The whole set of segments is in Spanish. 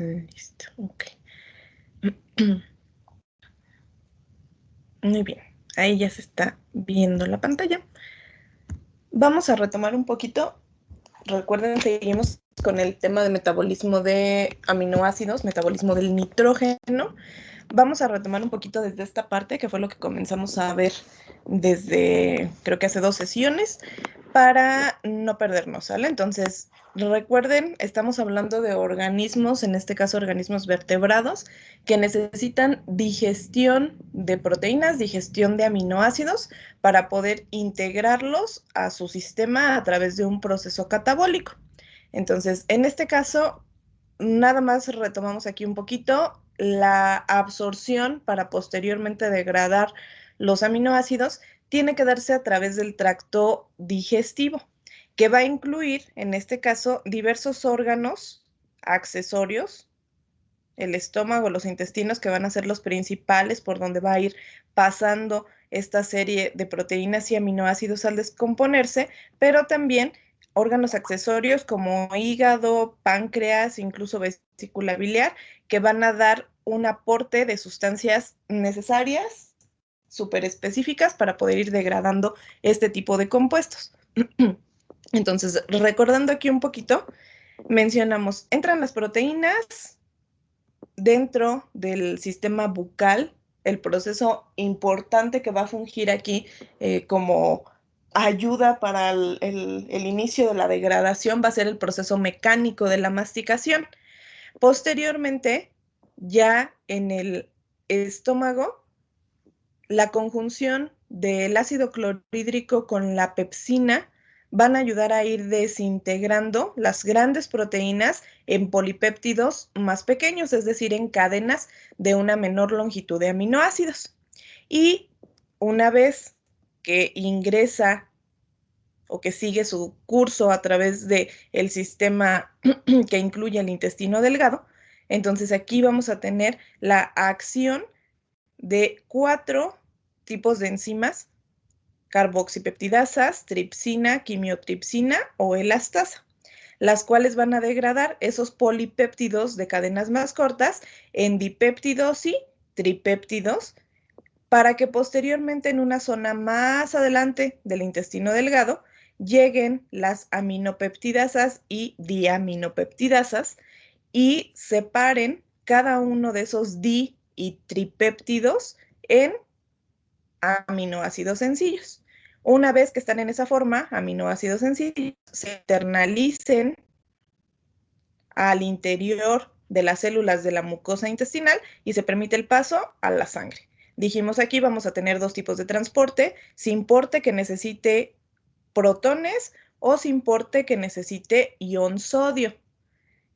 Listo, ok. Muy bien, ahí ya se está viendo la pantalla. Vamos a retomar un poquito. Recuerden, seguimos con el tema de metabolismo de aminoácidos, metabolismo del nitrógeno. Vamos a retomar un poquito desde esta parte, que fue lo que comenzamos a ver desde, creo que hace 2 sesiones, para no perdernos, ¿sale? Entonces, recuerden, estamos hablando de organismos, en este caso organismos vertebrados, que necesitan digestión de proteínas, digestión de aminoácidos, para poder integrarlos a su sistema a través de un proceso catabólico. Entonces, en este caso, nada más retomamos aquí un poquito la absorción para posteriormente degradar los aminoácidos tiene que darse a través del tracto digestivo, que va a incluir, en este caso, diversos órganos accesorios, el estómago, los intestinos, que van a ser los principales por donde va a ir pasando esta serie de proteínas y aminoácidos al descomponerse, pero también órganos accesorios como hígado, páncreas, incluso vesícula biliar, que van a dar un aporte de sustancias necesarias, súper específicas, para poder ir degradando este tipo de compuestos. Entonces, recordando aquí un poquito, mencionamos, entran las proteínas dentro del sistema bucal, el proceso importante que va a fungir aquí como ayuda para el inicio de la degradación va a ser el proceso mecánico de la masticación. Posteriormente, ya en el estómago, la conjunción del ácido clorhídrico con la pepsina van a ayudar a ir desintegrando las grandes proteínas en polipéptidos más pequeños, es decir, en cadenas de una menor longitud de aminoácidos. Y una vez que ingresa o que sigue su curso a través del sistema que incluye el intestino delgado, entonces aquí vamos a tener la acción de 4 tipos de enzimas: carboxipeptidasas, tripsina, quimiotripsina o elastasa, las cuales van a degradar esos polipéptidos de cadenas más cortas en dipéptidos y tripéptidos, para que posteriormente en una zona más adelante del intestino delgado lleguen las aminopeptidasas y diaminopeptidasas y separen cada uno de esos di y tripéptidos en aminoácidos sencillos. Una vez que están en esa forma, aminoácidos sencillos, se internalicen al interior de las células de la mucosa intestinal y se permite el paso a la sangre. Dijimos aquí vamos a tener 2 tipos de transporte: sin porte, que necesite protones, o sin porte, que necesite ion sodio.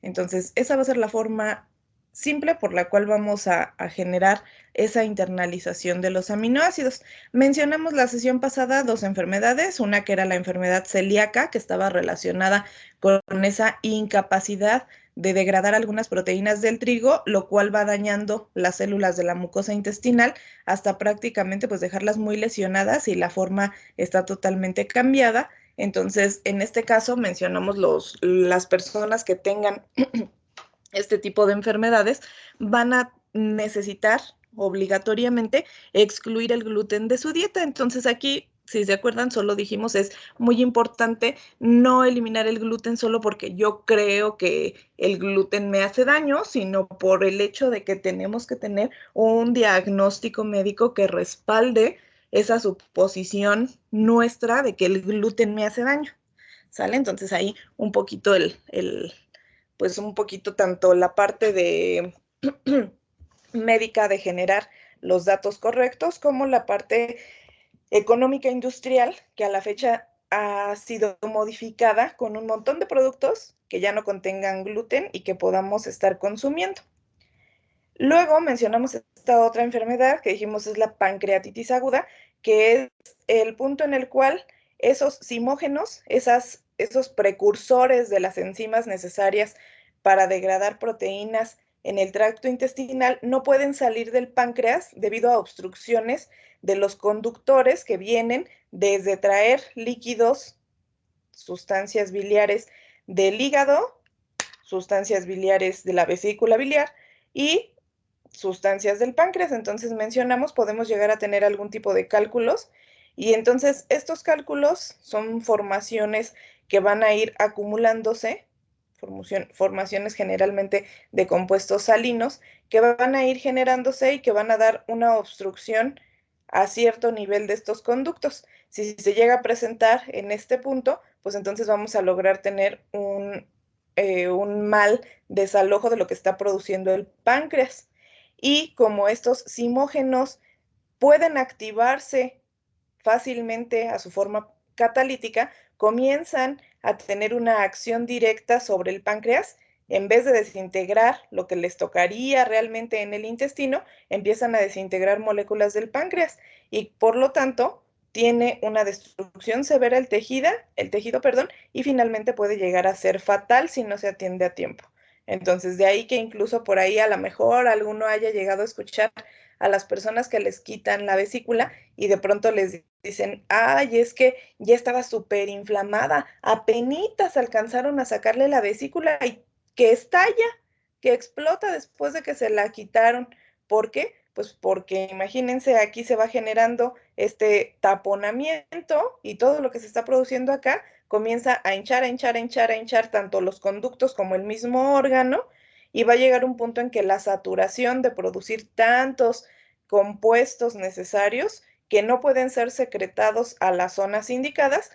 Entonces, esa va a ser la forma simple por la cual vamos a generar esa internalización de los aminoácidos. Mencionamos la sesión pasada 2 enfermedades, una que era la enfermedad celíaca, que estaba relacionada con esa incapacidad de degradar algunas proteínas del trigo, lo cual va dañando las células de la mucosa intestinal hasta prácticamente pues dejarlas muy lesionadas y la forma está totalmente cambiada. Entonces, en este caso mencionamos las personas que tengan este tipo de enfermedades van a necesitar obligatoriamente excluir el gluten de su dieta. Entonces aquí, si se acuerdan, solo dijimos es muy importante no eliminar el gluten solo porque yo creo que el gluten me hace daño, sino por el hecho de que tenemos que tener un diagnóstico médico que respalde esa suposición nuestra de que el gluten me hace daño. ¿Sale? Entonces ahí un poquito pues un poquito tanto la parte de médica de generar los datos correctos, como la parte económica industrial, que a la fecha ha sido modificada con un montón de productos que ya no contengan gluten y que podamos estar consumiendo. Luego mencionamos esta otra enfermedad que dijimos es la pancreatitis aguda, que es el punto en el cual esos simógenos, esos precursores de las enzimas necesarias para degradar proteínas en el tracto intestinal, no pueden salir del páncreas debido a obstrucciones de los conductores que vienen desde traer líquidos, sustancias biliares del hígado sustancias biliares de la vesícula biliar y sustancias del páncreas. Entonces mencionamos, podemos llegar a tener algún tipo de cálculos y entonces estos cálculos son formaciones que van a ir acumulándose, formaciones generalmente de compuestos salinos, que van a ir generándose y que van a dar una obstrucción a cierto nivel de estos conductos. Si se llega a presentar en este punto, pues entonces vamos a lograr tener un mal desalojo de lo que está produciendo el páncreas. Y como estos simógenos pueden activarse fácilmente a su forma catalítica, comienzan a tener una acción directa sobre el páncreas. En vez de desintegrar lo que les tocaría realmente en el intestino, empiezan a desintegrar moléculas del páncreas y por lo tanto tiene una destrucción severa el tejido, perdón, y finalmente puede llegar a ser fatal si no se atiende a tiempo. Entonces, de ahí que incluso por ahí a lo mejor alguno haya llegado a escuchar a las personas que les quitan la vesícula y de pronto les dicen, ay, es que ya estaba súper inflamada, apenitas alcanzaron a sacarle la vesícula y que estalla, que explota después de que se la quitaron. ¿Por qué? Pues porque imagínense, aquí se va generando este taponamiento y todo lo que se está produciendo acá comienza a hinchar, a hinchar, a hinchar, a hinchar tanto los conductos como el mismo órgano y va a llegar un punto en que la saturación de producir tantos compuestos necesarios que no pueden ser secretados a las zonas indicadas,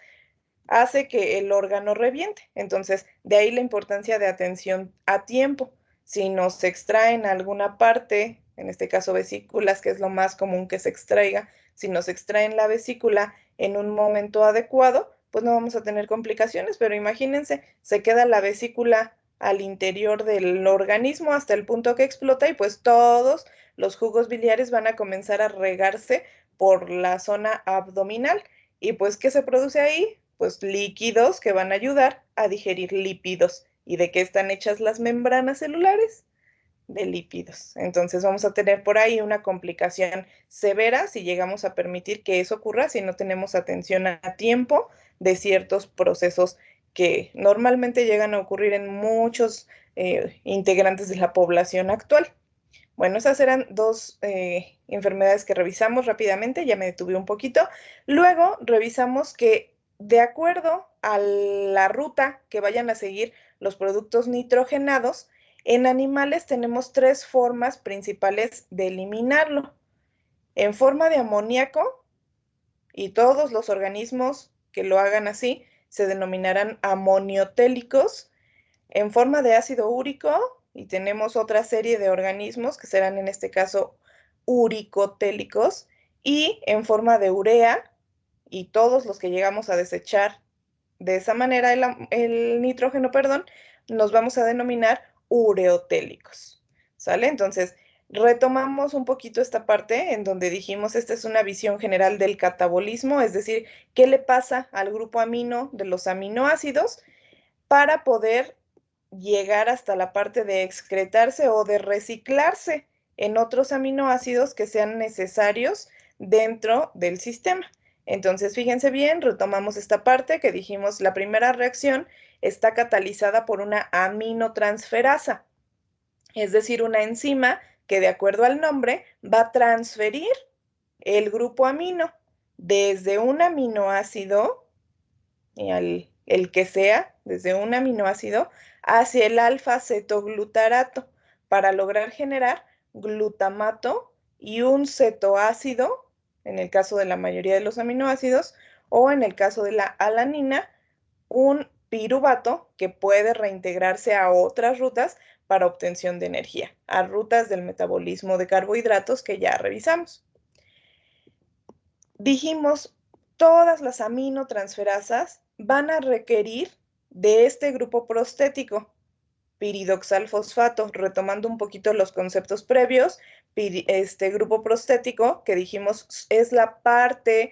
hace que el órgano reviente. Entonces, de ahí la importancia de atención a tiempo. Si nos extraen alguna parte, en este caso vesículas, que es lo más común que se extraiga, si nos extraen la vesícula en un momento adecuado, pues no vamos a tener complicaciones, pero imagínense, se queda la vesícula al interior del organismo hasta el punto que explota y pues todos los jugos biliares van a comenzar a regarse por la zona abdominal. ¿Y pues qué se produce ahí? Pues líquidos que van a ayudar a digerir lípidos. ¿Y de qué están hechas las membranas celulares? De lípidos. Entonces vamos a tener por ahí una complicación severa si llegamos a permitir que eso ocurra, si no tenemos atención a tiempo de ciertos procesos que normalmente llegan a ocurrir en muchos integrantes de la población actual. Bueno, esas eran dos enfermedades que revisamos rápidamente, ya me detuve un poquito. Luego revisamos que de acuerdo a la ruta que vayan a seguir los productos nitrogenados, en animales tenemos tres formas principales de eliminarlo. En forma de amoníaco, y todos los organismos que lo hagan así se denominarán amoniotélicos, en forma de ácido úrico y tenemos otra serie de organismos que serán en este caso uricotélicos y en forma de urea y todos los que llegamos a desechar de esa manera el nitrógeno, perdón, nos vamos a denominar ureotélicos. ¿Sale? Entonces, retomamos un poquito esta parte en donde dijimos, esta es una visión general del catabolismo, es decir, qué le pasa al grupo amino de los aminoácidos para poder llegar hasta la parte de excretarse o de reciclarse en otros aminoácidos que sean necesarios dentro del sistema. Entonces, fíjense bien, retomamos esta parte que dijimos, la primera reacción está catalizada por una aminotransferasa, es decir, una enzima que de acuerdo al nombre va a transferir el grupo amino desde un aminoácido el que sea, desde un aminoácido, hacia el alfa-cetoglutarato para lograr generar glutamato y un cetoácido, en el caso de la mayoría de los aminoácidos, o en el caso de la alanina, un piruvato que puede reintegrarse a otras rutas para obtención de energía, a rutas del metabolismo de carbohidratos que ya revisamos. Dijimos, todas las aminotransferasas van a requerir de este grupo prostético, piridoxalfosfato, retomando un poquito los conceptos previos, este grupo prostético que dijimos es la parte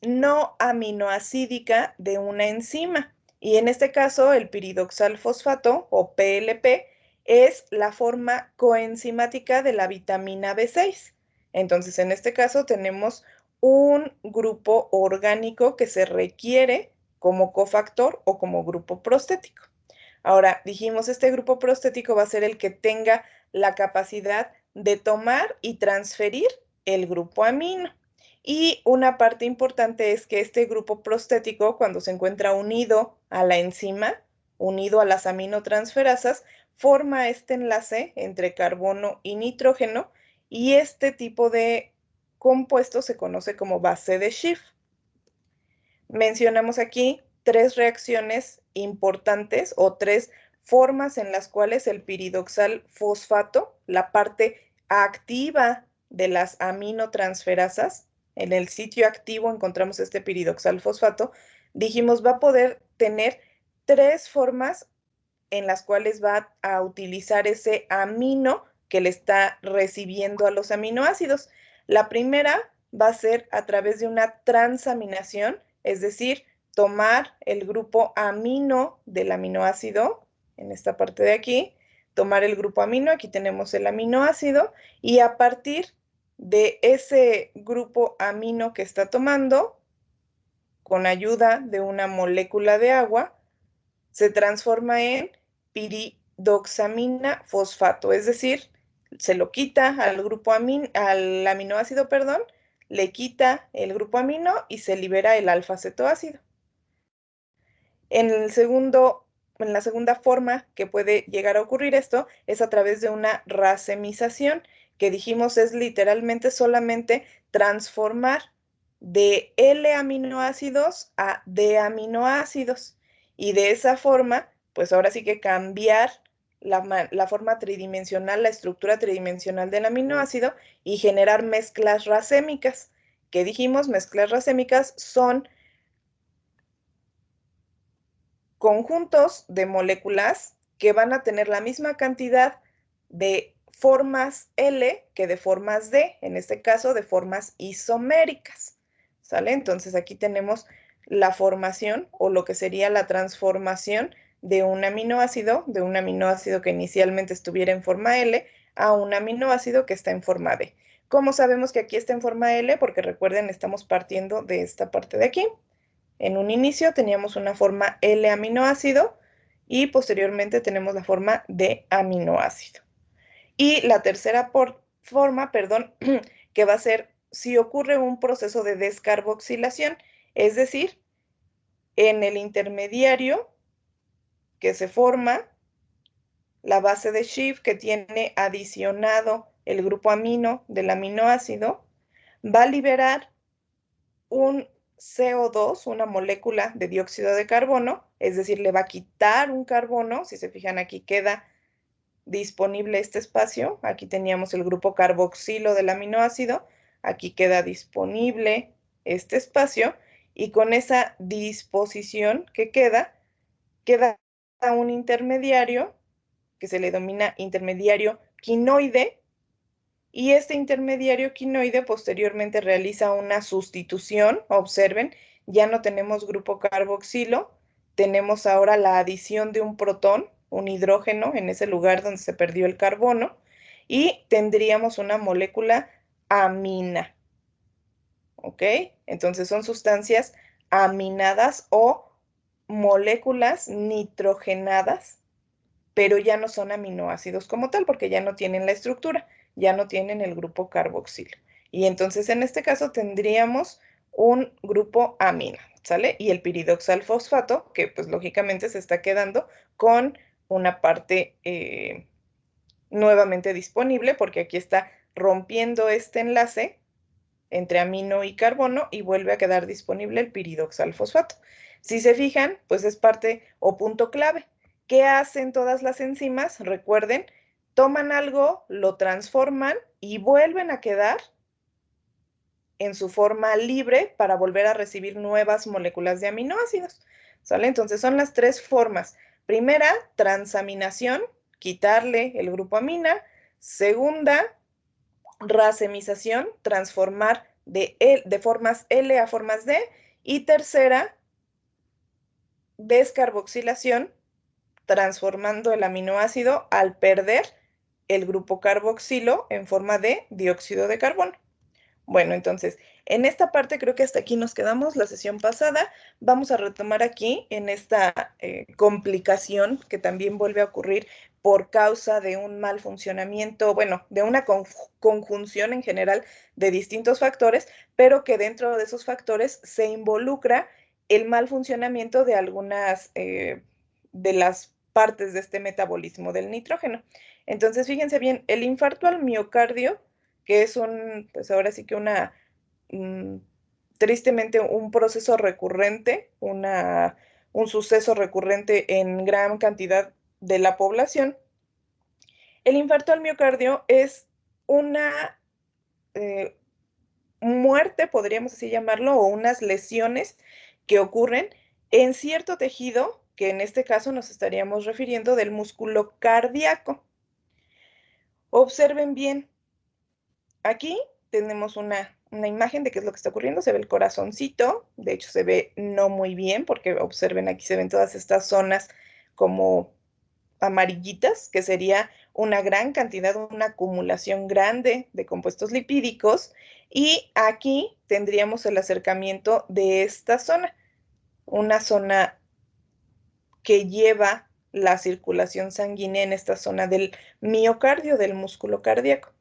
no aminoacídica de una enzima. Y en este caso, el piridoxalfosfato o PLP es la forma coenzimática de la vitamina B6. Entonces, en este caso tenemos un grupo orgánico que se requiere como cofactor o como grupo prostético. Ahora, dijimos, este grupo prostético va a ser el que tenga la capacidad de tomar y transferir el grupo amino. Y una parte importante es que este grupo prostético, cuando se encuentra unido a la enzima, unido a las aminotransferasas, forma este enlace entre carbono y nitrógeno, y este tipo de compuesto se conoce como base de Schiff. Mencionamos aquí 3 reacciones importantes o 3 formas en las cuales el piridoxal fosfato, la parte activa de las aminotransferasas, en el sitio activo encontramos este piridoxal fosfato, dijimos va a poder tener 3 formas en las cuales va a utilizar ese amino que le está recibiendo a los aminoácidos. La primera va a ser a través de una transaminación, es decir, tomar el grupo amino del aminoácido, en esta parte de aquí, tomar el grupo amino, aquí tenemos el aminoácido, y a partir de ese grupo amino que está tomando, con ayuda de una molécula de agua, se transforma en piridoxamina fosfato, es decir, se lo quita al aminoácido, perdón, le quita el grupo amino y se libera el alfa-cetoácido. En la segunda forma que puede llegar a ocurrir esto es a través de una racemización, que dijimos es literalmente solamente transformar de L-aminoácidos a D-aminoácidos. Y de esa forma, pues ahora sí que cambiar la forma tridimensional, la estructura tridimensional del aminoácido y generar mezclas racémicas. ¿Qué dijimos? Mezclas racémicas son conjuntos de moléculas que van a tener la misma cantidad de formas L que de formas D, en este caso de formas isoméricas, ¿sale? Entonces aquí tenemos la formación o lo que sería la transformación de un aminoácido que inicialmente estuviera en forma L a un aminoácido que está en forma D. ¿Cómo sabemos que aquí está en forma L? Porque recuerden, estamos partiendo de esta parte de aquí. En un inicio teníamos una forma L-aminoácido y posteriormente tenemos la forma D aminoácido. Y la tercera forma, perdón, que va a ser si ocurre un proceso de descarboxilación, es decir, en el intermediario que se forma, la base de Schiff que tiene adicionado el grupo amino del aminoácido, va a liberar un CO2, una molécula de dióxido de carbono, es decir, le va a quitar un carbono. Si se fijan, aquí queda disponible este espacio. Aquí teníamos el grupo carboxilo del aminoácido, aquí queda disponible este espacio, y con esa disposición que queda un intermediario que se le denomina intermediario quinoide, y este intermediario quinoide posteriormente realiza una sustitución. Observen, ya no tenemos grupo carboxilo, tenemos ahora la adición de un protón, un hidrógeno, en ese lugar donde se perdió el carbono, y tendríamos una molécula amina. ¿Ok? Entonces son sustancias aminadas o moléculas nitrogenadas, pero ya no son aminoácidos como tal, porque ya no tienen la estructura, ya no tienen el grupo carboxilo. Y entonces en este caso tendríamos un grupo amina, ¿sale? Y el piridoxal fosfato, que pues lógicamente se está quedando con una parte nuevamente disponible, porque aquí está rompiendo este enlace entre amino y carbono y vuelve a quedar disponible el piridoxal fosfato. Si se fijan, pues es parte o punto clave. ¿Qué hacen todas las enzimas? Recuerden, toman algo, lo transforman y vuelven a quedar en su forma libre para volver a recibir nuevas moléculas de aminoácidos, ¿sale? Entonces son las 3 formas. Primera, transaminación, quitarle el grupo amina. Segunda, racemización, transformar de formas L a formas D. Y tercera, descarboxilación, transformando el aminoácido al perder el grupo carboxilo en forma de dióxido de carbono. Bueno, entonces, en esta parte creo que hasta aquí nos quedamos la sesión pasada. Vamos a retomar aquí en esta complicación que también vuelve a ocurrir por causa de un mal funcionamiento, bueno, de una conjunción en general de distintos factores, pero que dentro de esos factores se involucra el mal funcionamiento de algunas de las partes de este metabolismo del nitrógeno. Entonces, fíjense bien, el infarto al miocardio, que es pues ahora sí que mm, tristemente un proceso recurrente, un suceso recurrente en gran cantidad de la población. El infarto al miocardio es una eh, muerte, podríamos así llamarlo, o unas lesiones que ocurren en cierto tejido, que en este caso nos estaríamos refiriendo del músculo cardíaco. Observen bien, aquí tenemos una imagen de qué es lo que está ocurriendo. Se ve el corazoncito, de hecho se ve no muy bien porque observen aquí se ven todas estas zonas como amarillitas, que sería una gran cantidad, una acumulación grande de compuestos lipídicos. Y aquí tendríamos el acercamiento de esta zona, una zona que lleva la circulación sanguínea en esta zona del miocardio, del músculo cardíaco.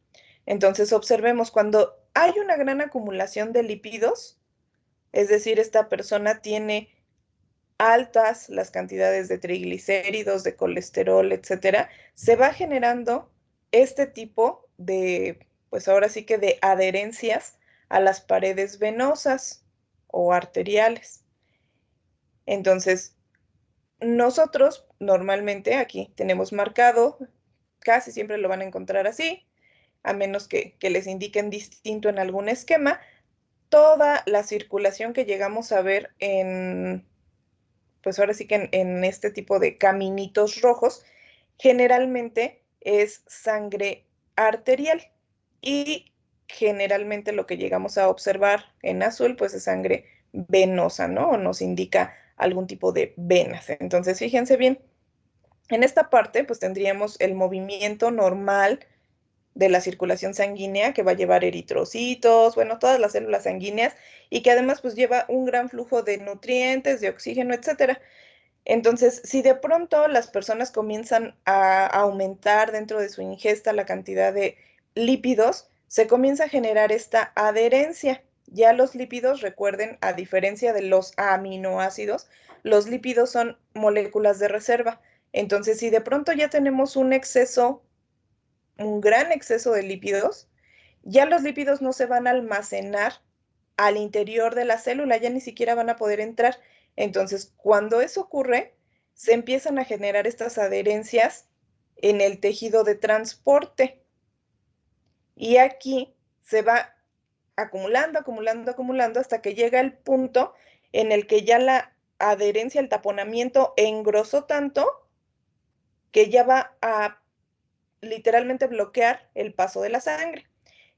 Entonces, observemos, cuando hay una gran acumulación de lípidos, es decir, esta persona tiene altas las cantidades de triglicéridos, de colesterol, etcétera, se va generando este tipo de, pues ahora sí que de adherencias a las paredes venosas o arteriales. Entonces, nosotros normalmente aquí tenemos marcado, casi siempre lo van a encontrar así, a menos que les indiquen distinto en algún esquema, toda la circulación que llegamos a ver pues ahora sí que en este tipo de caminitos rojos, generalmente es sangre arterial y generalmente lo que llegamos a observar en azul, pues es sangre venosa, ¿no? O nos indica algún tipo de venas. Entonces, fíjense bien, en esta parte, pues tendríamos el movimiento normal de la circulación sanguínea que va a llevar eritrocitos, bueno, todas las células sanguíneas y que además pues lleva un gran flujo de nutrientes, de oxígeno, etcétera. Entonces, si de pronto las personas comienzan a aumentar dentro de su ingesta la cantidad de lípidos, se comienza a generar esta adherencia. Ya los lípidos, recuerden, a diferencia de los aminoácidos, los lípidos son moléculas de reserva. Entonces, si de pronto ya tenemos un exceso, un gran exceso de lípidos, ya los lípidos no se van a almacenar al interior de la célula, ya ni siquiera van a poder entrar. Entonces, cuando eso ocurre, se empiezan a generar estas adherencias en el tejido de transporte. Y aquí se va acumulando, acumulando, acumulando hasta que llega el punto en el que ya la adherencia, el taponamiento engrosó tanto que ya va a literalmente bloquear el paso de la sangre.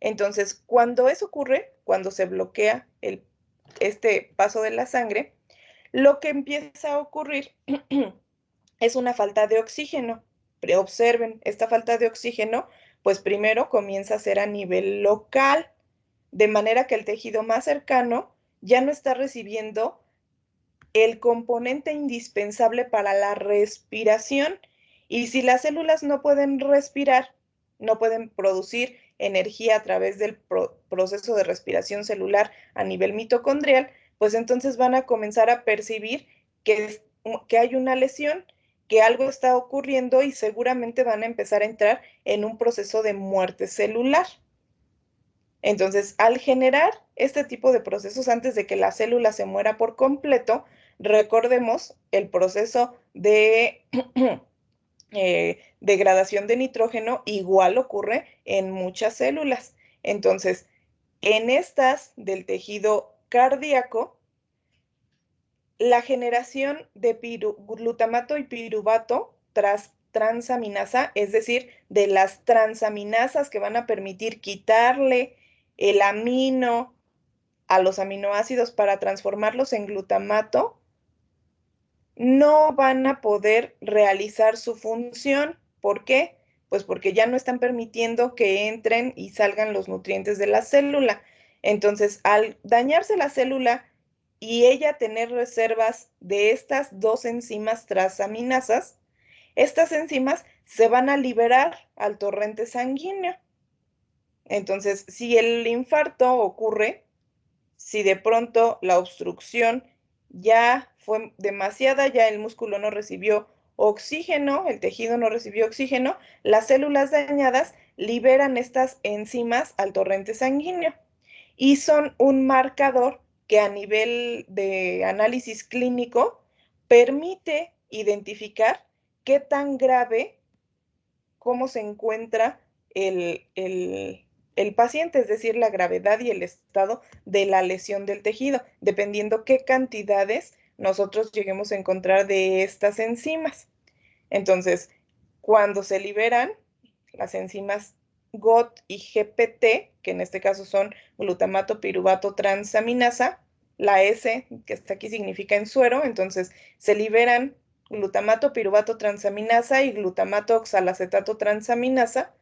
Entonces, cuando eso ocurre, cuando se bloquea este paso de la sangre, lo que empieza a ocurrir es una falta de oxígeno. Pero observen, esta falta de oxígeno, pues primero comienza a ser a nivel local, de manera que el tejido más cercano ya no está recibiendo el componente indispensable para la respiración. Y si las células no pueden respirar, no pueden producir energía a través del proceso de respiración celular a nivel mitocondrial, pues entonces van a comenzar a percibir que hay una lesión, que algo está ocurriendo y seguramente van a empezar a entrar en un proceso de muerte celular. Entonces, al generar este tipo de procesos antes de que la célula se muera por completo, recordemos el proceso de degradación de nitrógeno igual ocurre en muchas células. Entonces, en estas del tejido cardíaco, la generación de glutamato y piruvato tras transaminasa, es decir, de las transaminasas que van a permitir quitarle el amino a los aminoácidos para transformarlos en glutamato, no van a poder realizar su función. ¿Por qué? Pues porque ya no están permitiendo que entren y salgan los nutrientes de la célula. Entonces, al dañarse la célula y ella tener reservas de estas dos enzimas transaminasas, estas enzimas se van a liberar al torrente sanguíneo. Entonces, si el infarto ocurre, si de pronto la obstrucción ya fue demasiada, ya el músculo no recibió oxígeno, el tejido no recibió oxígeno, las células dañadas liberan estas enzimas al torrente sanguíneo y son un marcador que a nivel de análisis clínico permite identificar qué tan grave, cómo se encuentra el paciente, es decir, la gravedad y el estado de la lesión del tejido, dependiendo qué cantidades nosotros lleguemos a encontrar de estas enzimas. Entonces, cuando se liberan las enzimas GOT y GPT, que en este caso son glutamato piruvato transaminasa, la S que está aquí significa en suero, entonces se liberan glutamato piruvato transaminasa y glutamato oxalacetato transaminasa.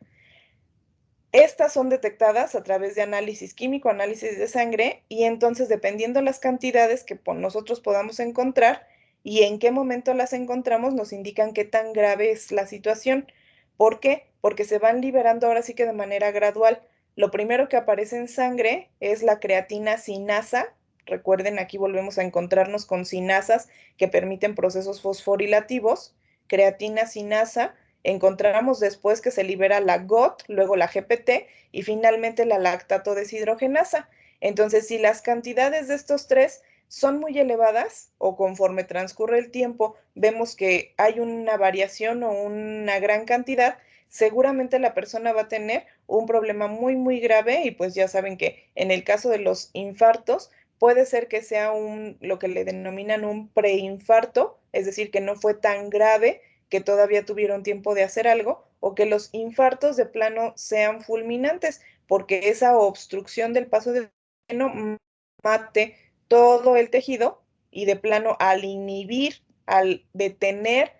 Estas son detectadas a través de análisis químico, análisis de sangre, y entonces dependiendo las cantidades que nosotros podamos encontrar y en qué momento las encontramos, nos indican qué tan grave es la situación. ¿Por qué? Porque se van liberando ahora sí que de manera gradual. Lo primero que aparece en sangre es la creatina sinasa. Recuerden, aquí volvemos a encontrarnos con sinasas que permiten procesos fosforilativos. Creatina sinasa. Encontramos después que se libera la GOT, luego la GPT y finalmente la lactato deshidrogenasa. Entonces, si las cantidades de estos tres son muy elevadas o conforme transcurre el tiempo vemos que hay una variación o una gran cantidad, seguramente la persona va a tener un problema muy, muy grave y pues ya saben que en el caso de los infartos puede ser que sea lo que le denominan un preinfarto, es decir, que no fue tan grave, que todavía tuvieron tiempo de hacer algo, o que los infartos de plano sean fulminantes, porque esa obstrucción del paso de oxígeno mate todo el tejido y de plano al inhibir, al detener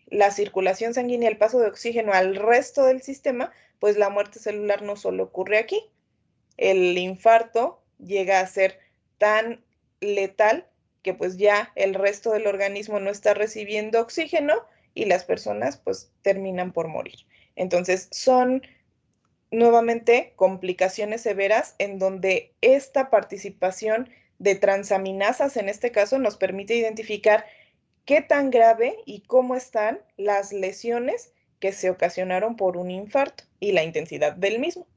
la circulación sanguínea, el paso de oxígeno al resto del sistema, pues la muerte celular no solo ocurre aquí. El infarto llega a ser tan letal que pues ya el resto del organismo no está recibiendo oxígeno y las personas pues terminan por morir. Entonces son nuevamente complicaciones severas en donde esta participación de transaminasas en este caso nos permite identificar qué tan grave y cómo están las lesiones que se ocasionaron por un infarto y la intensidad del mismo.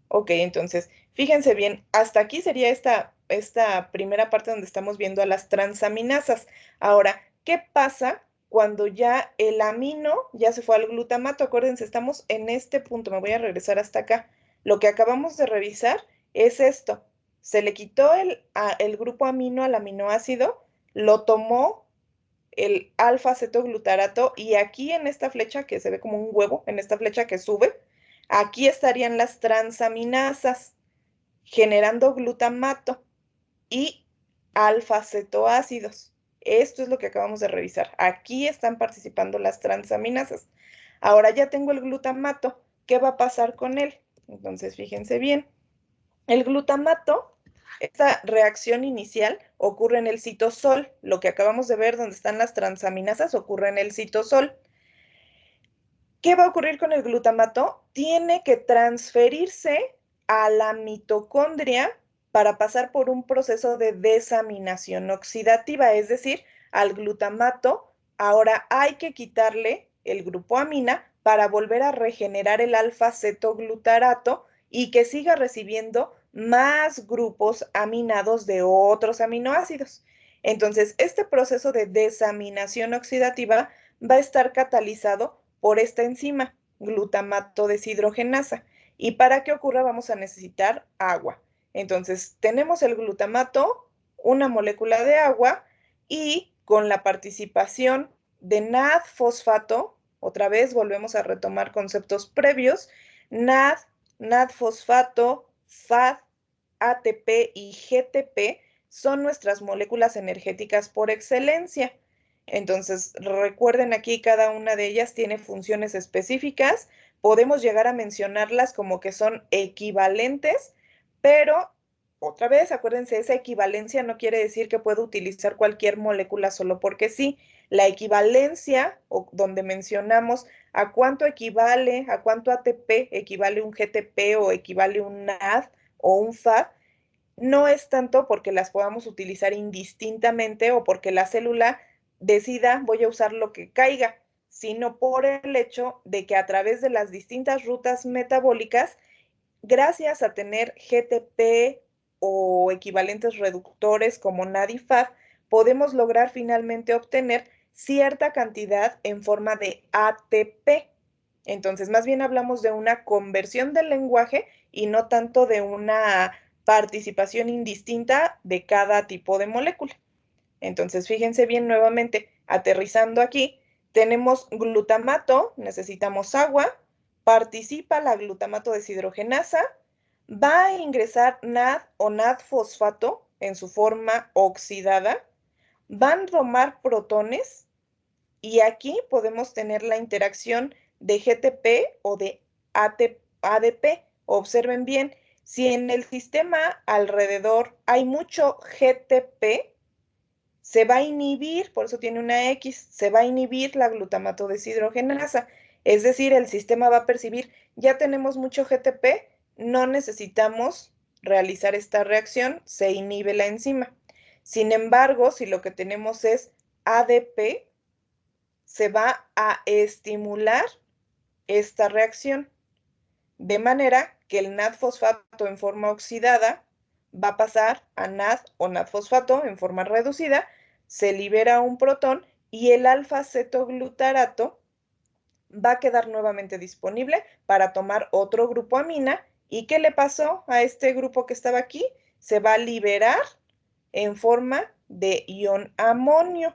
Ok, entonces, fíjense bien, hasta aquí sería esta primera parte donde estamos viendo a las transaminasas. Ahora, ¿qué pasa cuando ya el amino ya se fue al glutamato? Acuérdense, estamos en este punto, me voy a regresar hasta acá. Lo que acabamos de revisar es esto. Se le quitó el grupo amino al aminoácido, lo tomó el alfa-cetoglutarato y aquí en esta flecha que se ve como un huevo, en esta flecha que sube, aquí estarían las transaminasas generando glutamato y alfa-cetoácidos. Esto es lo que acabamos de revisar. Aquí están participando las transaminasas. Ahora ya tengo el glutamato. ¿Qué va a pasar con él? Entonces, fíjense bien. El glutamato, esta reacción inicial ocurre en el citosol. Lo que acabamos de ver donde están las transaminasas ocurre en el citosol. ¿Qué va a ocurrir con el glutamato? Tiene que transferirse a la mitocondria para pasar por un proceso de desaminación oxidativa, es decir, al glutamato ahora hay que quitarle el grupo amina para volver a regenerar el alfa-cetoglutarato y que siga recibiendo más grupos aminados de otros aminoácidos. Entonces, este proceso de desaminación oxidativa va a estar catalizado por esta enzima, glutamato deshidrogenasa. Y para que ocurra vamos a necesitar agua. Entonces, tenemos el glutamato, una molécula de agua, y con la participación de NAD-fosfato, otra vez volvemos a retomar conceptos previos, NAD, NAD-fosfato, FAD, ATP y GTP son nuestras moléculas energéticas por excelencia. Entonces, recuerden aquí, cada una de ellas tiene funciones específicas. Podemos llegar a mencionarlas como que son equivalentes, pero otra vez, acuérdense, esa equivalencia no quiere decir que puedo utilizar cualquier molécula solo porque sí. La equivalencia, o donde mencionamos a cuánto equivale, a cuánto ATP equivale un GTP o equivale un NAD o un FAD, no es tanto porque las podamos utilizar indistintamente o porque la célula decida voy a usar lo que caiga, sino por el hecho de que a través de las distintas rutas metabólicas, gracias a tener GTP o equivalentes reductores como NAD y FAD, podemos lograr finalmente obtener cierta cantidad en forma de ATP. Entonces, más bien hablamos de una conversión del lenguaje y no tanto de una participación indistinta de cada tipo de molécula. Entonces, fíjense bien nuevamente, aterrizando aquí, tenemos glutamato, necesitamos agua, participa la glutamato deshidrogenasa, va a ingresar NAD o NAD-fosfato en su forma oxidada, van a tomar protones y aquí podemos tener la interacción de GTP o de ADP. Observen bien, si en el sistema alrededor hay mucho GTP, se va a inhibir, por eso tiene una X, se va a inhibir la glutamato deshidrogenasa. Es decir, el sistema va a percibir, ya tenemos mucho GTP, no necesitamos realizar esta reacción, se inhibe la enzima. Sin embargo, si lo que tenemos es ADP, se va a estimular esta reacción, de manera que el NAD-fosfato en forma oxidada va a pasar a NAD o NAD-fosfato en forma reducida, se libera un protón y el alfa-cetoglutarato va a quedar nuevamente disponible para tomar otro grupo amina. ¿Y qué le pasó a este grupo que estaba aquí? Se va a liberar en forma de ion amonio.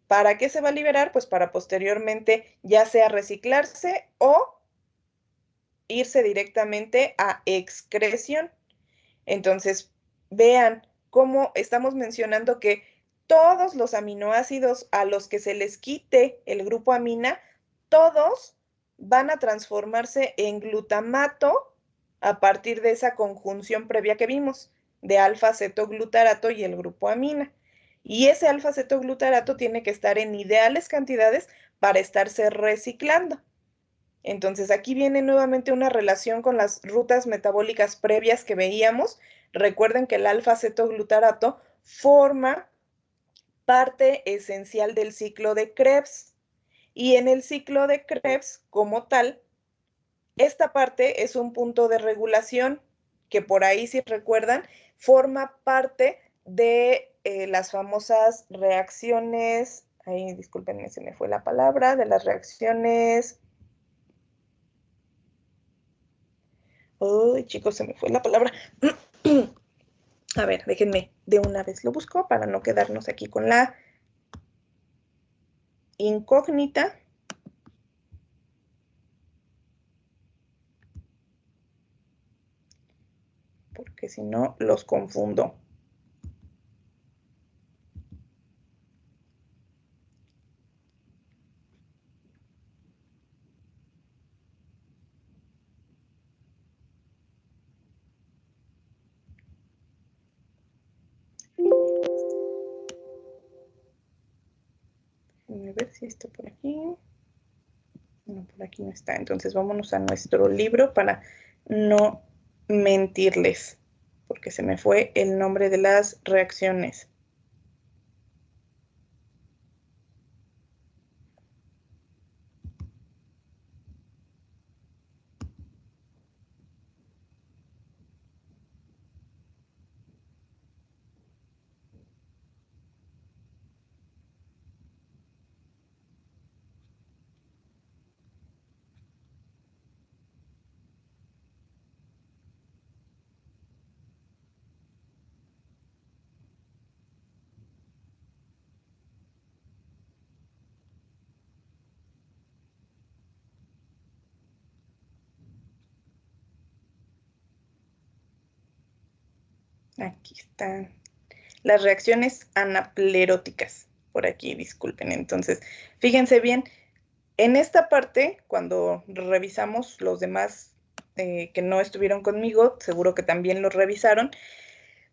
¿Para qué se va a liberar? Pues para posteriormente ya sea reciclarse o irse directamente a excreción. Entonces, vean cómo estamos mencionando que todos los aminoácidos a los que se les quite el grupo amina, todos van a transformarse en glutamato a partir de esa conjunción previa que vimos de alfa-cetoglutarato y el grupo amina. Y ese alfa-cetoglutarato tiene que estar en ideales cantidades para estarse reciclando. Entonces, aquí viene nuevamente una relación con las rutas metabólicas previas que veíamos. Recuerden que el alfa-cetoglutarato forma parte esencial del ciclo de Krebs. Y en el ciclo de Krebs, como tal, esta parte es un punto de regulación que por ahí, si recuerdan, forma parte de las famosas reacciones, ahí discúlpenme, se me fue la palabra, de las reacciones. Uy, chicos, se me fue la palabra. A ver, déjenme de una vez lo busco para no quedarnos aquí con la incógnita. Porque si no, los confundo. Déjenme ver si está por aquí. No, por aquí no está. Entonces vámonos a nuestro libro para no mentirles, porque se me fue el nombre de las reacciones. Aquí están las reacciones anapleróticas. Por aquí, disculpen. Entonces, fíjense bien, en esta parte, cuando revisamos los demás que no estuvieron conmigo, seguro que también los revisaron,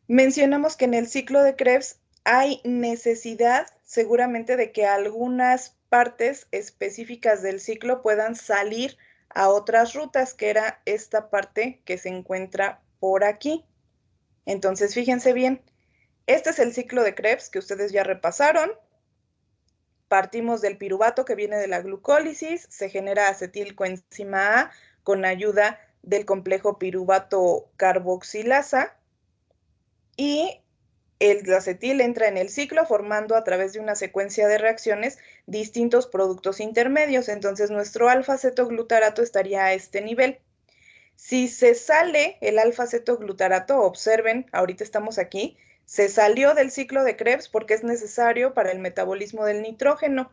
mencionamos que en el ciclo de Krebs hay necesidad seguramente de que algunas partes específicas del ciclo puedan salir a otras rutas, que era esta parte que se encuentra por aquí. Entonces, fíjense bien, este es el ciclo de Krebs que ustedes ya repasaron. Partimos del piruvato que viene de la glucólisis, se genera acetilcoenzima A con ayuda del complejo piruvato carboxilasa y el acetil entra en el ciclo formando a través de una secuencia de reacciones distintos productos intermedios. Entonces nuestro alfa-cetoglutarato estaría a este nivel. Si se sale el alfa-cetoglutarato, observen, ahorita estamos aquí, se salió del ciclo de Krebs porque es necesario para el metabolismo del nitrógeno.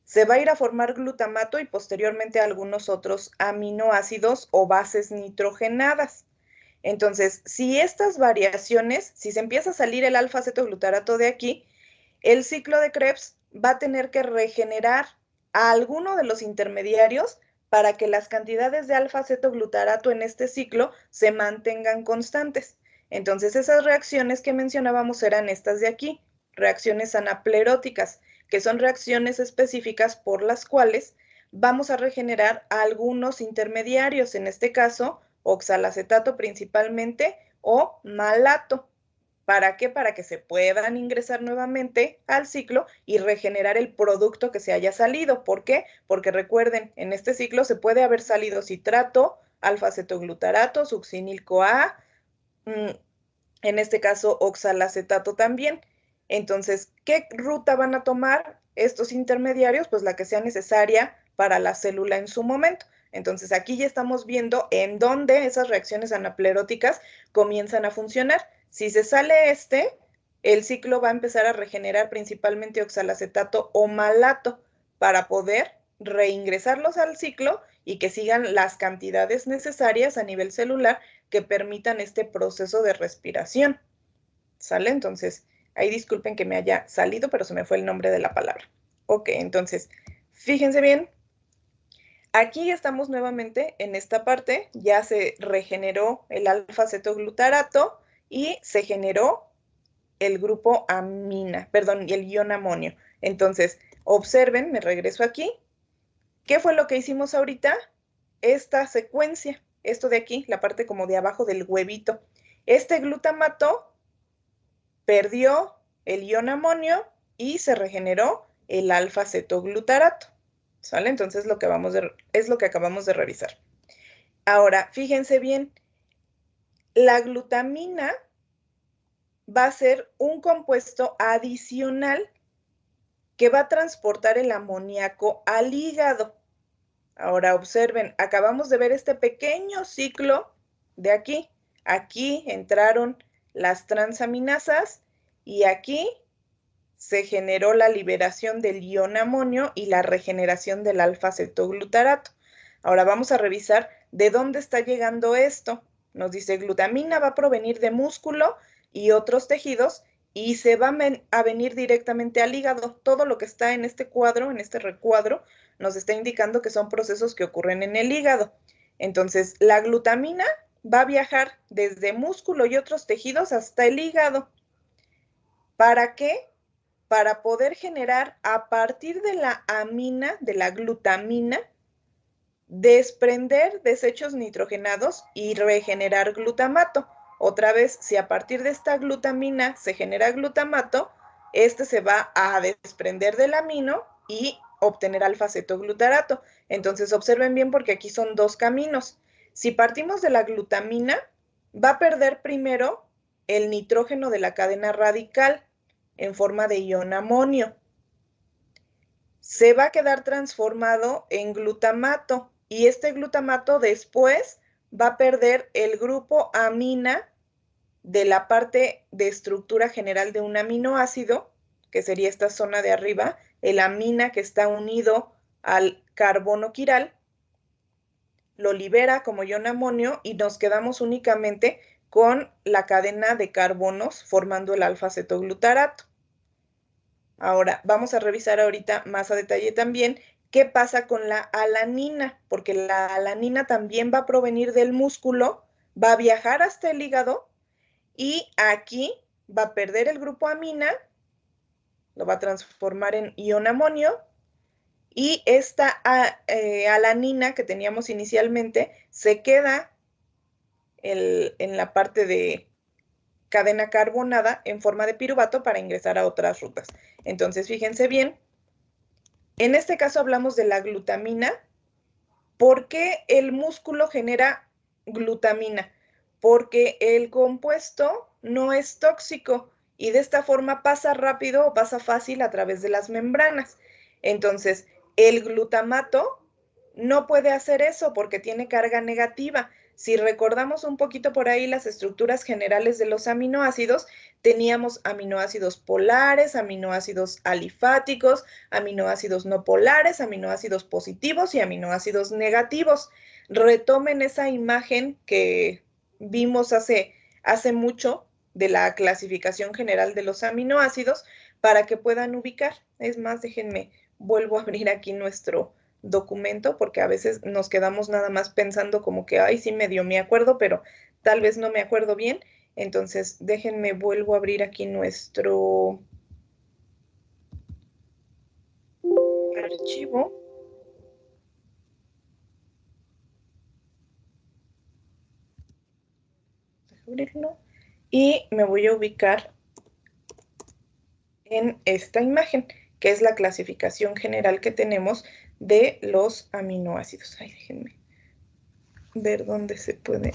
Se va a ir a formar glutamato y posteriormente algunos otros aminoácidos o bases nitrogenadas. Entonces, si estas variaciones, si se empieza a salir el alfa-cetoglutarato de aquí, el ciclo de Krebs va a tener que regenerar a alguno de los intermediarios para que las cantidades de alfa-cetoglutarato en este ciclo se mantengan constantes. Entonces, esas reacciones que mencionábamos eran estas de aquí, reacciones anapleróticas, que son reacciones específicas por las cuales vamos a regenerar a algunos intermediarios, en este caso, oxalacetato principalmente o malato. ¿Para qué? Para que se puedan ingresar nuevamente al ciclo y regenerar el producto que se haya salido. ¿Por qué? Porque recuerden, en este ciclo se puede haber salido citrato, alfa-cetoglutarato, succinil-CoA, en este caso oxalacetato también. Entonces, ¿qué ruta van a tomar estos intermediarios? Pues la que sea necesaria para la célula en su momento. Entonces, aquí ya estamos viendo en dónde esas reacciones anapleróticas comienzan a funcionar. Si se sale el ciclo va a empezar a regenerar principalmente oxalacetato o malato para poder reingresarlos al ciclo y que sigan las cantidades necesarias a nivel celular que permitan este proceso de respiración. ¿Sale? Entonces, ahí disculpen que me haya salido, pero se me fue el nombre de la palabra. Ok, entonces, fíjense bien. Aquí estamos nuevamente en esta parte, ya se regeneró el alfa-cetoglutarato y se generó el grupo amina, perdón, y el ion amonio. Entonces, observen, me regreso aquí. ¿Qué fue lo que hicimos ahorita? Esta secuencia, esto de aquí, la parte como de abajo del huevito. Este glutamato perdió el ion amonio y se regeneró el alfa-cetoglutarato. ¿Sale? Entonces es lo que acabamos de revisar. Ahora, fíjense bien, la glutamina va a ser un compuesto adicional que va a transportar el amoníaco al hígado. Ahora observen, acabamos de ver este pequeño ciclo de aquí. Aquí entraron las transaminasas y aquí se generó la liberación del ion amonio y la regeneración del alfa-cetoglutarato. Ahora vamos a revisar de dónde está llegando esto. Nos dice glutamina va a provenir de músculo y otros tejidos y se va a venir directamente al hígado. Todo lo que está en este cuadro, en este recuadro, nos está indicando que son procesos que ocurren en el hígado. Entonces, la glutamina va a viajar desde músculo y otros tejidos hasta el hígado. ¿Para qué? Para poder generar a partir de la amina, de la glutamina, desprender desechos nitrogenados y regenerar glutamato. Otra vez, si a partir de esta glutamina se genera glutamato, este se va a desprender del amino y obtener alfa-cetoglutarato. Entonces, observen bien porque aquí son dos caminos. Si partimos de la glutamina, va a perder primero el nitrógeno de la cadena radical en forma de ion amonio. Se va a quedar transformado en glutamato y este glutamato después va a perder el grupo amina de la parte de estructura general de un aminoácido, que sería esta zona de arriba, el amina que está unido al carbono quiral, lo libera como ion amonio y nos quedamos únicamente con la cadena de carbonos formando el alfa-cetoglutarato. Ahora, vamos a revisar ahorita más a detalle también ¿Qué pasa con la alanina? Porque la alanina también va a provenir del músculo, va a viajar hasta el hígado y aquí va a perder el grupo amina, lo va a transformar en ion amonio y esta alanina que teníamos inicialmente se queda en la parte de cadena carbonada en forma de piruvato para ingresar a otras rutas. Entonces, fíjense bien, en este caso hablamos de la glutamina. ¿Por qué el músculo genera glutamina? Porque el compuesto no es tóxico y de esta forma pasa rápido o pasa fácil a través de las membranas. Entonces, el glutamato no puede hacer eso porque tiene carga negativa. Si recordamos un poquito por ahí las estructuras generales de los aminoácidos, teníamos aminoácidos polares, aminoácidos alifáticos, aminoácidos no polares, aminoácidos positivos y aminoácidos negativos. Retomen esa imagen que vimos hace mucho de la clasificación general de los aminoácidos para que puedan ubicar. Es más, déjenme, vuelvo a abrir aquí nuestro documento porque a veces nos quedamos nada más pensando como que, ay, sí, medio me acuerdo, pero tal vez no me acuerdo bien. Entonces, déjenme, vuelvo a abrir aquí nuestro archivo. Abrirlo y me voy a ubicar en esta imagen, que es la clasificación general que tenemos de los aminoácidos. Ay, déjenme ver dónde se puede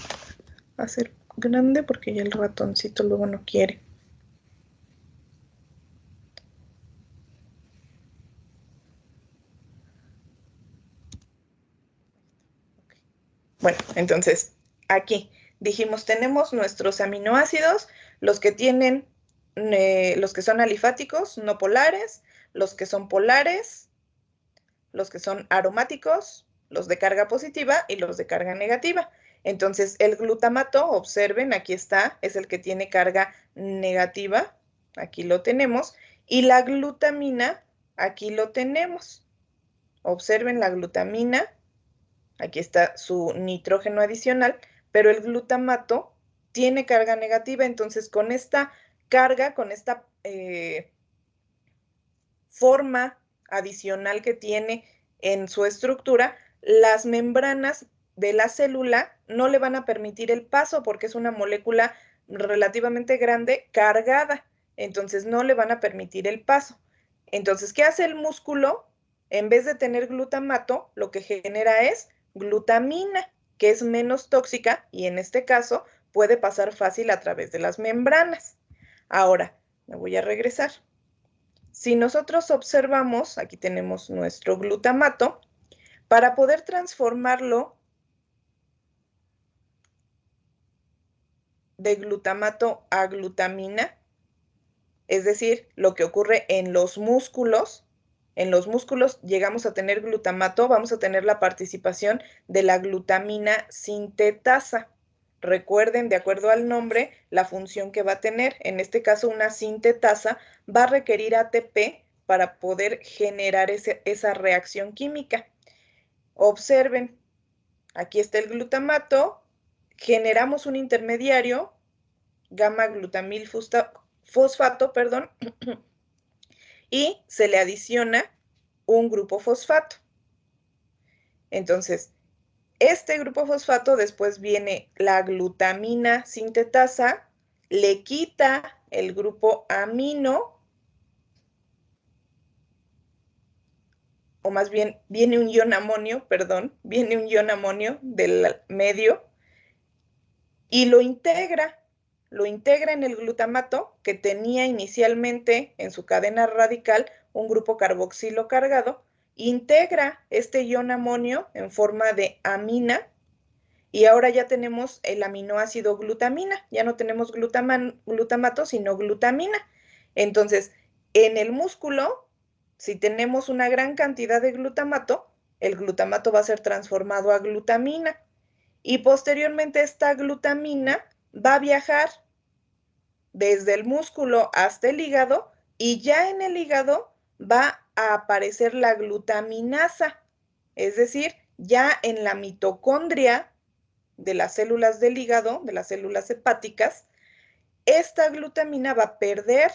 hacer grande porque ya el ratoncito luego no quiere. Bueno, entonces aquí dijimos tenemos nuestros aminoácidos, los que tienen, los que son alifáticos, no polares, los que son polares, los que son aromáticos, los de carga positiva y los de carga negativa. Entonces, el glutamato, observen, aquí está, es el que tiene carga negativa, aquí lo tenemos, y la glutamina, aquí lo tenemos. Observen la glutamina, aquí está su nitrógeno adicional, pero el glutamato tiene carga negativa, entonces con esta carga, con esta forma adicional que tiene en su estructura, las membranas de la célula no le van a permitir el paso porque es una molécula relativamente grande cargada, entonces no le van a permitir el paso. Entonces, ¿qué hace el músculo? En vez de tener glutamato, lo que genera es glutamina, que es menos tóxica y en este caso puede pasar fácil a través de las membranas. Ahora, me voy a regresar. Si nosotros observamos, aquí tenemos nuestro glutamato, para poder transformarlo de glutamato a glutamina, es decir, lo que ocurre en los músculos llegamos a tener glutamato, vamos a tener la participación de la glutamina sintetasa. Recuerden, de acuerdo al nombre, la función que va a tener. En este caso, una sintetasa va a requerir ATP para poder generar esa reacción química. Observen, aquí está el glutamato, generamos un intermediario, gamma-glutamil fosfato, perdón, y se le adiciona un grupo fosfato. Entonces, este grupo fosfato después viene la glutamina sintetasa, le quita el grupo amino, o más bien viene un ion amonio, perdón, viene un ion amonio del medio y lo integra en el glutamato que tenía inicialmente en su cadena radical un grupo carboxilo cargado, integra este ion amonio en forma de amina y ahora ya tenemos el aminoácido glutamina, ya no tenemos glutamato, sino glutamina. Entonces, en el músculo, si tenemos una gran cantidad de glutamato, el glutamato va a ser transformado a glutamina y posteriormente esta glutamina va a viajar desde el músculo hasta el hígado y ya en el hígado va a aparecer la glutaminasa, es decir, ya en la mitocondria de las células del hígado, de las células hepáticas, esta glutamina va a perder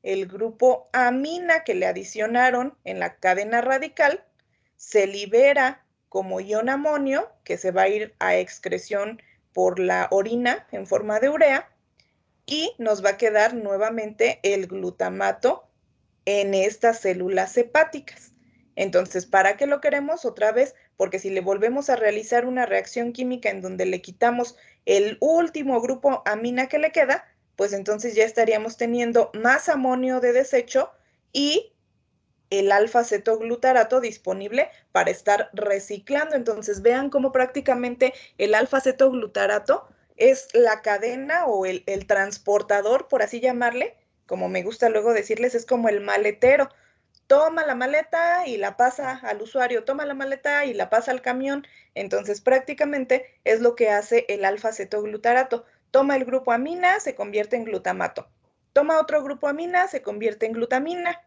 el grupo amina que le adicionaron en la cadena radical, se libera como ion amonio, que se va a ir a excreción por la orina en forma de urea, y nos va a quedar nuevamente el glutamato en estas células hepáticas. Entonces, ¿para qué lo queremos? Otra vez, porque si le volvemos a realizar una reacción química en donde le quitamos el último grupo amina que le queda, pues entonces ya estaríamos teniendo más amonio de desecho y el alfa-cetoglutarato disponible para estar reciclando. Entonces, vean cómo prácticamente el alfa-cetoglutarato es la cadena o el transportador, por así llamarle, como me gusta luego decirles, es como el maletero. Toma la maleta y la pasa al usuario, toma la maleta y la pasa al camión. Entonces, prácticamente es lo que hace el alfa-cetoglutarato. Toma el grupo amina, se convierte en glutamato. Toma otro grupo amina, se convierte en glutamina.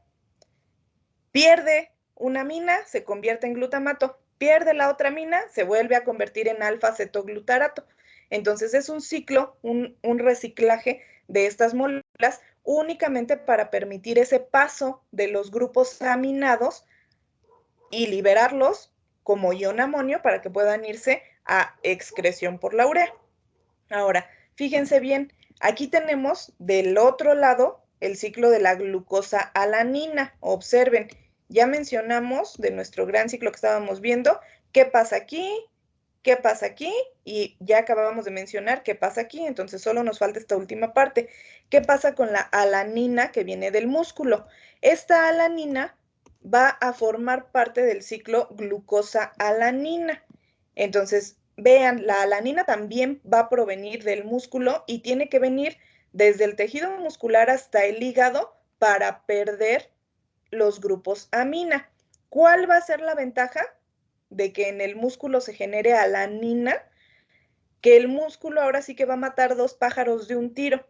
Pierde una amina, se convierte en glutamato. Pierde la otra amina, se vuelve a convertir en alfa-cetoglutarato. Entonces es un ciclo, un reciclaje de estas moléculas únicamente para permitir ese paso de los grupos aminados y liberarlos como ion amonio para que puedan irse a excreción por la urea. Ahora, fíjense bien, aquí tenemos del otro lado el ciclo de la glucosa alanina. Observen, ya mencionamos de nuestro gran ciclo que estábamos viendo, qué pasa aquí, qué pasa aquí, y ya acabamos de mencionar qué pasa aquí, entonces solo nos falta esta última parte. ¿Qué pasa con la alanina que viene del músculo? Esta alanina va a formar parte del ciclo glucosa-alanina. Entonces, vean, la alanina también va a provenir del músculo y tiene que venir desde el tejido muscular hasta el hígado para perder los grupos amina. ¿Cuál va a ser la ventaja de que en el músculo se genere alanina? Que el músculo ahora sí que va a matar dos pájaros de un tiro.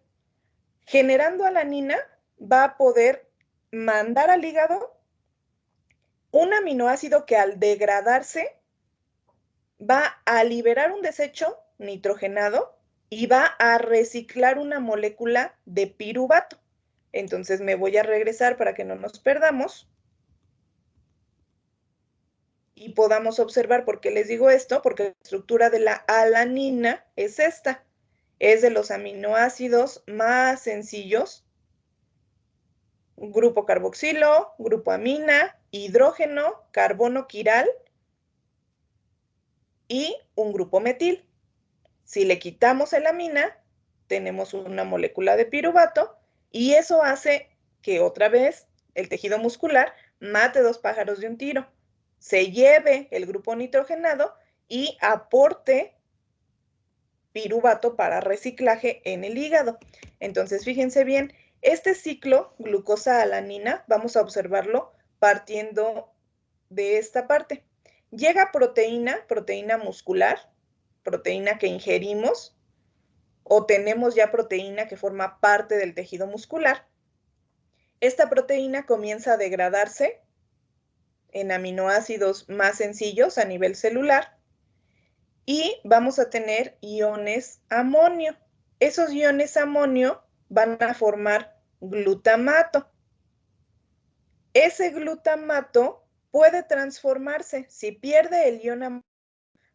Generando alanina va a poder mandar al hígado un aminoácido que al degradarse va a liberar un desecho nitrogenado y va a reciclar una molécula de piruvato. Entonces me voy a regresar para que no nos perdamos y podamos observar por qué les digo esto, porque la estructura de la alanina es esta. Es de los aminoácidos más sencillos. Grupo carboxilo, grupo amina, hidrógeno, carbono quiral y un grupo metil. Si le quitamos el amina, tenemos una molécula de piruvato y eso hace que otra vez el tejido muscular mate dos pájaros de un tiro, se lleve el grupo nitrogenado y aporte piruvato para reciclaje en el hígado. Entonces, fíjense bien, este ciclo glucosa-alanina, vamos a observarlo partiendo de esta parte. Llega proteína muscular, proteína que ingerimos, o tenemos ya proteína que forma parte del tejido muscular. Esta proteína comienza a degradarse en aminoácidos más sencillos a nivel celular y vamos a tener iones amonio. Esos iones amonio van a formar glutamato. Ese glutamato puede transformarse, si pierde el ion amonio,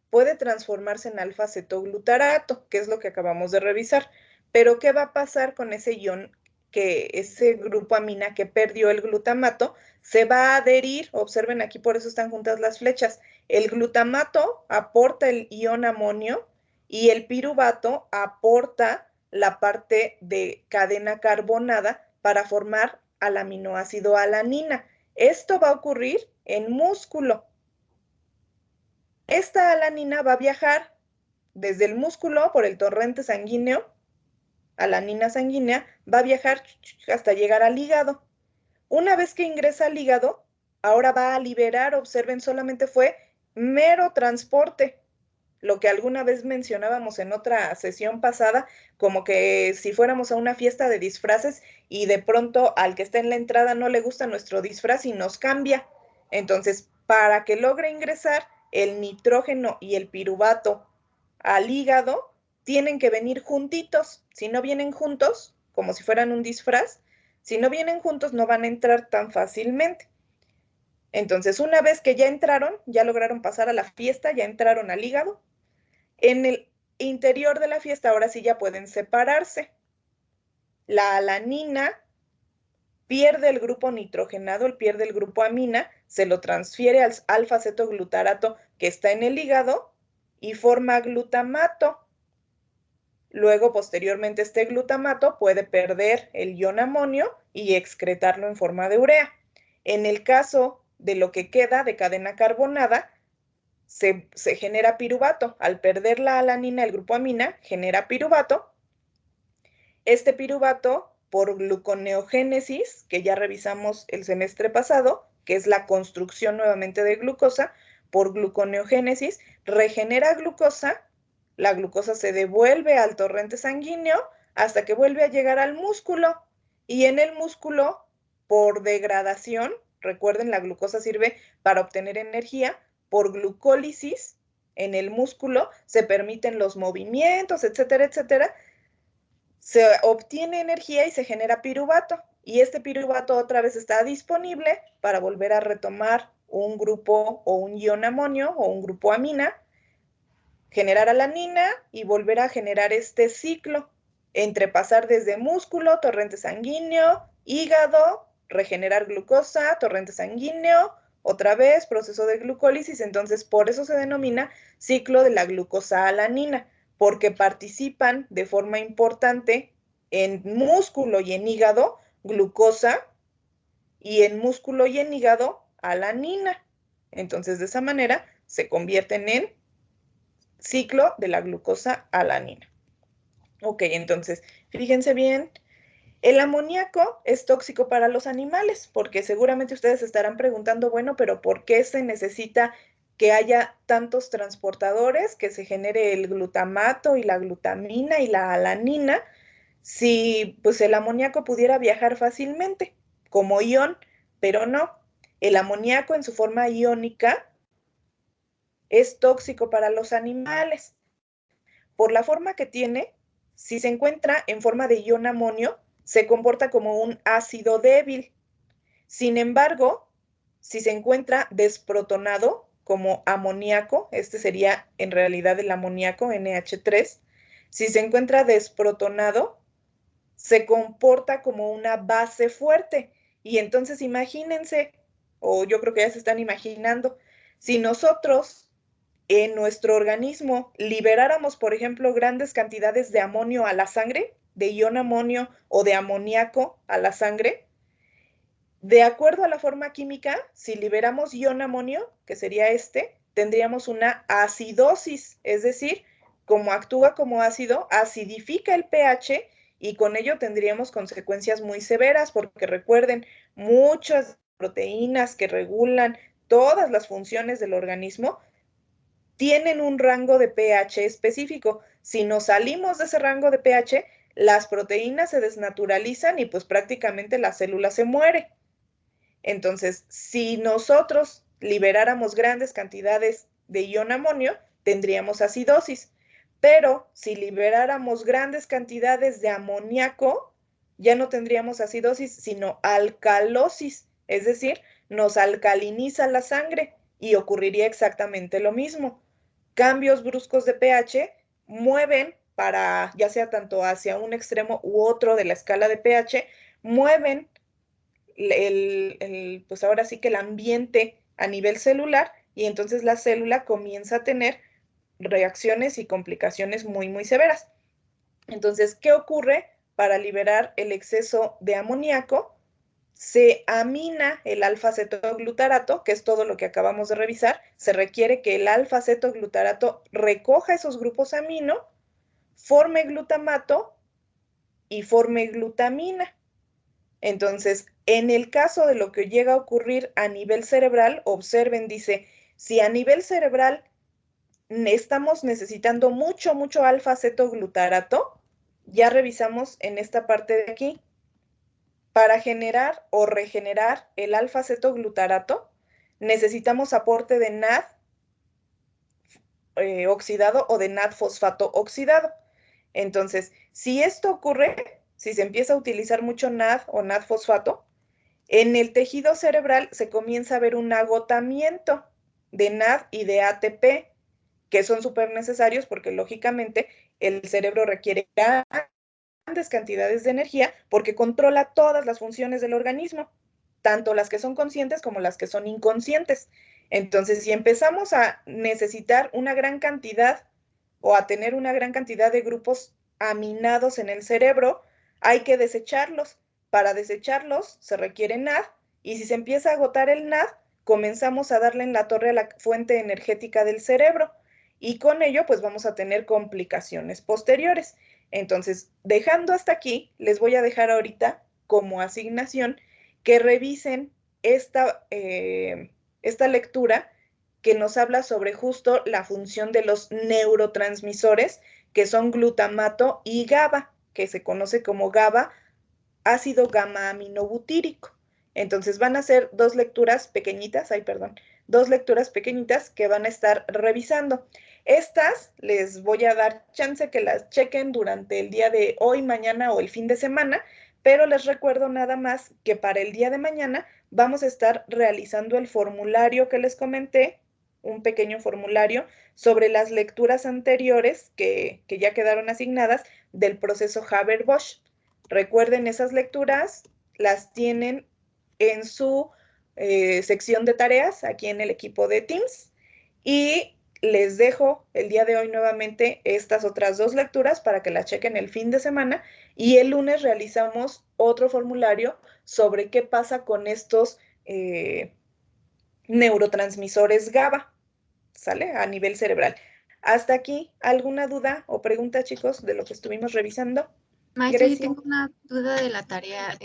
puede transformarse en alfa-cetoglutarato, que es lo que acabamos de revisar. Pero, ¿qué va a pasar con ese ion, ese grupo amina que perdió el glutamato? Se va a adherir, observen aquí, por eso están juntas las flechas. El glutamato aporta el ion amonio y el piruvato aporta la parte de cadena carbonada para formar al aminoácido alanina. Esto va a ocurrir en músculo. Esta alanina va a viajar desde el músculo por el torrente sanguíneo, alanina sanguínea, va a viajar hasta llegar al hígado. Una vez que ingresa al hígado, ahora va a liberar, observen, solamente fue mero transporte. lo que alguna vez mencionábamos en otra sesión pasada, como que si fuéramos a una fiesta de disfraces y de pronto al que está en la entrada no le gusta nuestro disfraz y nos cambia. Entonces, para que logre ingresar el nitrógeno y el piruvato al hígado, tienen que venir juntitos. Si no vienen juntos, como si fueran un disfraz, si no vienen juntos no van a entrar tan fácilmente. Entonces, una vez que ya entraron, ya lograron pasar a la fiesta, ya entraron al hígado, en el interior de la fiesta ahora sí ya pueden separarse. La alanina pierde el grupo nitrogenado, él pierde el grupo amina, se lo transfiere al alfa-cetoglutarato que está en el hígado y forma glutamato. Luego, posteriormente, este glutamato puede perder el ion amonio y excretarlo en forma de urea. En el caso de lo que queda de cadena carbonada, se genera piruvato. Al perder la alanina, el grupo amina genera piruvato. Este piruvato, por gluconeogénesis, que ya revisamos el semestre pasado, que es la construcción nuevamente de glucosa, por gluconeogénesis, regenera glucosa, la glucosa se devuelve al torrente sanguíneo hasta que vuelve a llegar al músculo. Y en el músculo, por degradación, recuerden, la glucosa sirve para obtener energía, por glucólisis, en el músculo se permiten los movimientos, etcétera, etcétera, se obtiene energía y se genera piruvato. Y este piruvato otra vez está disponible para volver a retomar un grupo o un ion amonio o un grupo amina, generar alanina y volver a generar este ciclo entre pasar desde músculo, torrente sanguíneo, hígado, regenerar glucosa, torrente sanguíneo, otra vez proceso de glucólisis. Entonces, por eso se denomina ciclo de la glucosa alanina, porque participan de forma importante en músculo y en hígado glucosa y en músculo y en hígado alanina. Entonces, de esa manera se convierten en ciclo de la glucosa alanina. Ok, entonces, fíjense bien, el amoníaco es tóxico para los animales, porque seguramente ustedes estarán preguntando, bueno, pero ¿por qué se necesita que haya tantos transportadores, que se genere el glutamato y la glutamina y la alanina, si pues el amoníaco pudiera viajar fácilmente como ion? Pero no, el amoníaco en su forma iónica es tóxico para los animales. Por la forma que tiene, si se encuentra en forma de ion amonio, se comporta como un ácido débil. Sin embargo, si se encuentra desprotonado como amoníaco, este sería en realidad el amoníaco, NH3, si se encuentra desprotonado, se comporta como una base fuerte. Y entonces imagínense, o yo creo que ya se están imaginando, si nosotros en nuestro organismo liberáramos, por ejemplo, grandes cantidades de amonio a la sangre, de ion amonio o de amoníaco a la sangre, de acuerdo a la forma química, si liberamos ion amonio, que sería este, tendríamos una acidosis, es decir, como actúa como ácido, acidifica el pH y con ello tendríamos consecuencias muy severas, porque recuerden, muchas proteínas que regulan todas las funciones del organismo tienen un rango de pH específico. Si nos salimos de ese rango de pH, las proteínas se desnaturalizan y pues prácticamente la célula se muere. Entonces, si nosotros liberáramos grandes cantidades de ion amonio, tendríamos acidosis. Pero si liberáramos grandes cantidades de amoníaco, ya no tendríamos acidosis, sino alcalosis. Es decir, nos alcaliniza la sangre y ocurriría exactamente lo mismo. Cambios bruscos de pH mueven para, ya sea tanto hacia un extremo u otro de la escala de pH, mueven pues ahora sí que el ambiente a nivel celular y entonces la célula comienza a tener reacciones y complicaciones muy, muy severas. Entonces, ¿qué ocurre para liberar el exceso de amoníaco? Se amina el alfa-cetoglutarato, que es todo lo que acabamos de revisar. Se requiere que el alfa-cetoglutarato recoja esos grupos amino, forme glutamato y forme glutamina. Entonces, en el caso de lo que llega a ocurrir a nivel cerebral, observen, dice, si a nivel cerebral estamos necesitando mucho, mucho alfa-cetoglutarato. Ya revisamos en esta parte de aquí. Para generar o regenerar el alfa-cetoglutarato, necesitamos aporte de NAD oxidado o de NAD-fosfato oxidado. Entonces, si esto ocurre, si se empieza a utilizar mucho NAD o NAD-fosfato, en el tejido cerebral se comienza a ver un agotamiento de NAD y de ATP, que son súper necesarios porque lógicamente el cerebro requiere grandes cantidades de energía porque controla todas las funciones del organismo, tanto las que son conscientes como las que son inconscientes. Entonces, si empezamos a necesitar una gran cantidad o a tener una gran cantidad de grupos aminados en el cerebro, hay que desecharlos. Para desecharlos se requiere NAD y si se empieza a agotar el NAD, comenzamos a darle en la torre a la fuente energética del cerebro y con ello pues vamos a tener complicaciones posteriores. Entonces, dejando hasta aquí, les voy a dejar ahorita como asignación que revisen esta lectura que nos habla sobre justo la función de los neurotransmisores, que son glutamato y GABA, que se conoce como GABA, ácido gamma aminobutírico. Entonces van a ser dos lecturas pequeñitas que van a estar revisando. Estas les voy a dar chance que las chequen durante el día de hoy, mañana o el fin de semana, pero les recuerdo nada más que para el día de mañana vamos a estar realizando el formulario que les comenté, un pequeño formulario sobre las lecturas anteriores que ya quedaron asignadas del proceso Haber-Bosch. Recuerden, esas lecturas las tienen en su sección de tareas aquí en el equipo de Teams y les dejo el día de hoy nuevamente estas otras dos lecturas para que las chequen el fin de semana y el lunes realizamos otro formulario sobre qué pasa con estos neurotransmisores GABA, ¿sale? A nivel cerebral. Hasta aquí, ¿alguna duda o pregunta, chicos, de lo que estuvimos revisando? Maestra, yo Grecia. tengo una duda de la tarea.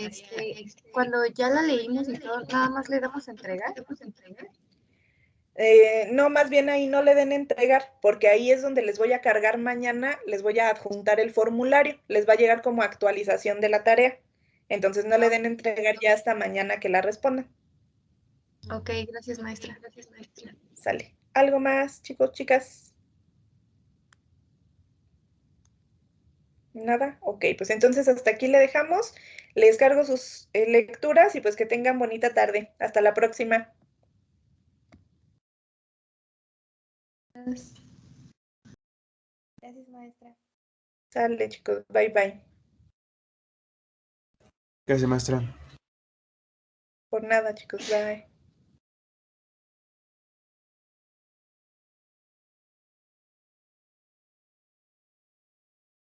Cuando ya la leímos y todo, nada más le damos a entregar. No, más bien ahí no le den entregar, porque ahí es donde les voy a cargar mañana, les voy a adjuntar el formulario, les va a llegar como actualización de la tarea. Entonces no le den entregar ya hasta mañana que la respondan. Ok, gracias, maestra. Sale. ¿Algo más, chicos, chicas? ¿Nada? Ok, pues entonces hasta aquí le dejamos. Les cargo sus lecturas y pues que tengan bonita tarde. Hasta la próxima. Gracias, maestra. Sale, chicos. Bye, bye. Gracias, maestra. Por nada, chicos. Bye.